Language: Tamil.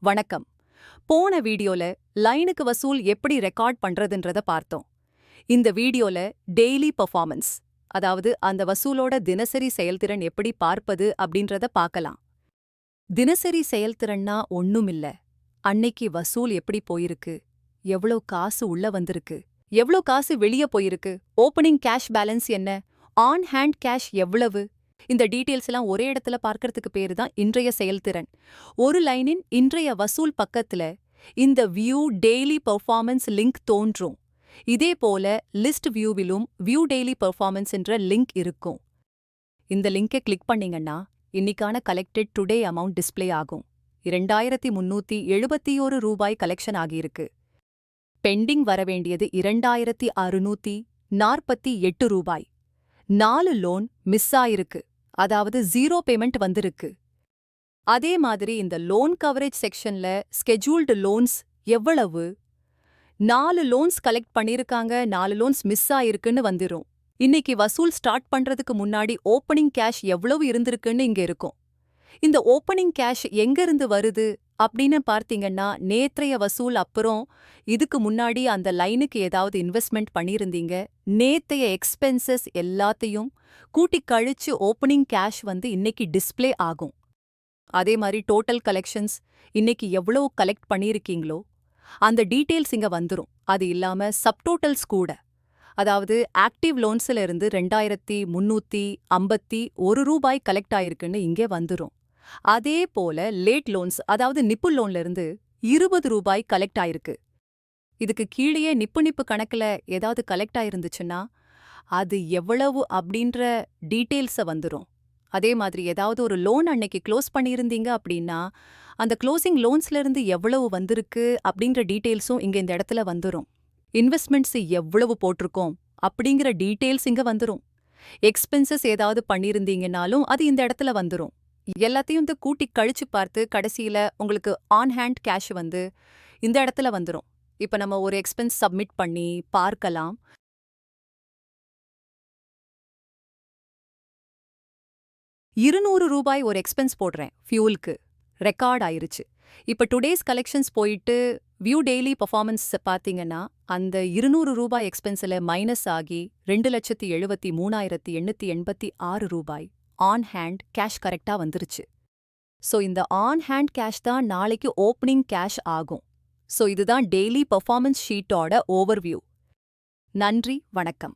வணக்கம். போன வீடியோல லைனுக்கு வசூல் எப்படி ரெக்கார்ட் பண்றதுன்றத பார்த்தோம். இந்த வீடியோல டெய்லி பெர்ஃபார்மன்ஸ், அதாவது அந்த வசூலோட தினசரி செயல்திறன் எப்படி பார்ப்பது அப்படின்றத பார்க்கலாம். தினசரி செயல்திறன்னா ஒண்ணுமில்ல, அன்னைக்கு வசூல் எப்படி போயிருக்கு, எவ்வளோ காசு உள்ள வந்திருக்கு, எவ்வளோ காசு வெளிய போயிருக்கு, ஓப்பனிங் கேஷ் பேலன்ஸ் என்ன, ஆன் ஹேண்ட் கேஷ் எவ்வளவு, இந்த டீட்டெயில்ஸ் எல்லாம் ஒரே இடத்துல பார்க்கறதுக்கு பேரு தான் இன்றைய செயல்திறன். ஒரு லைனின் இன்றைய வசூல் பக்கத்துல இந்த வியூ டெய்லி பெர்ஃபார்மன்ஸ் லிங்க் தோன்றும். இதே போல லிஸ்ட் வியூவிலும் வியூ டெய்லி பெர்ஃபார்மன்ஸ் என்ற லிங்க் இருக்கும். இந்த லிங்கை கிளிக் பண்ணீங்கன்னா இன்னைக்கான கலெக்டட் டுடே அமௌண்ட் டிஸ்ப்ளே ஆகும். 2371 ரூபாய் கலெக்ஷன் ஆகியிருக்கு. பெண்டிங் வரவேண்டியது 2648 ரூபாய். 4 லோன் மிஸ் ஆயிருக்கு, அதாவது 0 பேமெண்ட் வந்திருக்கு. அதே மாதிரி இந்த லோன் கவரேஜ் செக்ஷன்ல ஸ்கெட்யூல்டு லோன்ஸ் எவ்வளவு, 4 லோன்ஸ் கலெக்ட் பண்ணிருக்காங்க, 4 லோன்ஸ் மிஸ் ஆயிருக்குன்னு வந்துரும். இன்னைக்கு வசூல் ஸ்டார்ட் பண்றதுக்கு முன்னாடி ஓப்பனிங் கேஷ் எவ்வளவு இருந்திருக்குன்னு இங்க இருக்கும். இந்த ஓப்பனிங் கேஷ் எங்கிருந்து வருது அப்படின்னு பார்த்தீங்கன்னா, நேற்றைய வசூல் அப்புறம் இதுக்கு முன்னாடி அந்த லைனுக்கு ஏதாவது இன்வெஸ்ட்மெண்ட் பண்ணியிருந்தீங்க, நேத்தைய எக்ஸ்பென்சஸ் எல்லாத்தையும் கூட்டி கழிச்சு ஓப்பனிங் கேஷ் வந்து இன்னைக்கு டிஸ்ப்ளே ஆகும். அதே மாதிரி டோட்டல் கலெக்ஷன்ஸ், இன்னைக்கு எவ்வளவு கலெக்ட் பண்ணியிருக்கீங்களோ அந்த டீட்டெயில்ஸ் இங்க வந்துரும். அது இல்லாம சப்டோட்டல்ஸ் கூட, அதாவது ஆக்டிவ் லோன்ஸ்ல இருந்து 2351 ரூபாய் கலெக்ட் ஆயிருக்குன்னு இங்கே வந்துரும். அதே போல லேட் லோன்ஸ், அதாவது நிப்பு லோன்ல இருந்து 20 ரூபாய் கலெக்ட் ஆயிருக்கு. இதுக்கு கீழேயே நிப்பு கணக்குல ஏதாவது கலெக்ட் ஆயிருந்துச்சுன்னா அது எவ்வளவு அப்படின்ற டீட்டெயில்ஸ வந்துரும். அதே மாதிரி ஏதாவது ஒரு லோன் அன்னைக்கு க்ளோஸ் பண்ணியிருந்தீங்க அப்படின்னா அந்த க்ளோசிங் லோன்ஸ்ல இருந்து எவ்வளவு வந்திருக்கு அப்படின்ற டீட்டெயில்ஸும் இங்க இந்த இடத்துல வந்துரும். இன்வெஸ்ட்மெண்ட்ஸ் எவ்வளவு போட்டிருக்கோம் அப்படிங்கிற டீட்டெயில்ஸ் இங்க வந்துரும். எக்ஸ்பென்சஸ் ஏதாவது பண்ணியிருந்தீங்கன்னாலும் அது இந்த இடத்துல வந்துரும். எல்லாத்தையும் கூட்டி கழிச்சு பார்த்து கடைசியில உங்களுக்கு ஆன் ஹேண்ட் கேஷ் வந்து இந்த இடத்துல வந்துரும். இப்ப நம்ம ஒரு எக்ஸ்பென்ஸ் சப்மிட் பண்ணி பார்க்கலாம். ₹200 ஒரு எக்ஸ்பென்ஸ் போடுறேன் ஃபியூலுக்கு, ரெக்கார்ட் ஆயிருச்சு. இப்ப டுடேஸ் கலெக்ஷன்ஸ் போயிட்டு வியூ டெய்லி பெர்ஃபார்மன்ஸ் பார்த்தீங்கன்னா அந்த ₹200 எக்ஸ்பென்ஸ்ல மைனஸ் ஆகி 2,73,886 ரூபாய் ஆன் ஹேண்ட் கேஷ் கரெக்டா வந்துருச்சு. ஸோ இந்த ஆன் ஹேண்ட் கேஷ் தான் நாளைக்கு ஓப்பனிங் கேஷ் ஆகும். ஸோ இதுதான் டெய்லி பெர்ஃபார்மன்ஸ் ஷீட்டோட ஓவர்வியூ. நன்றி, வணக்கம்.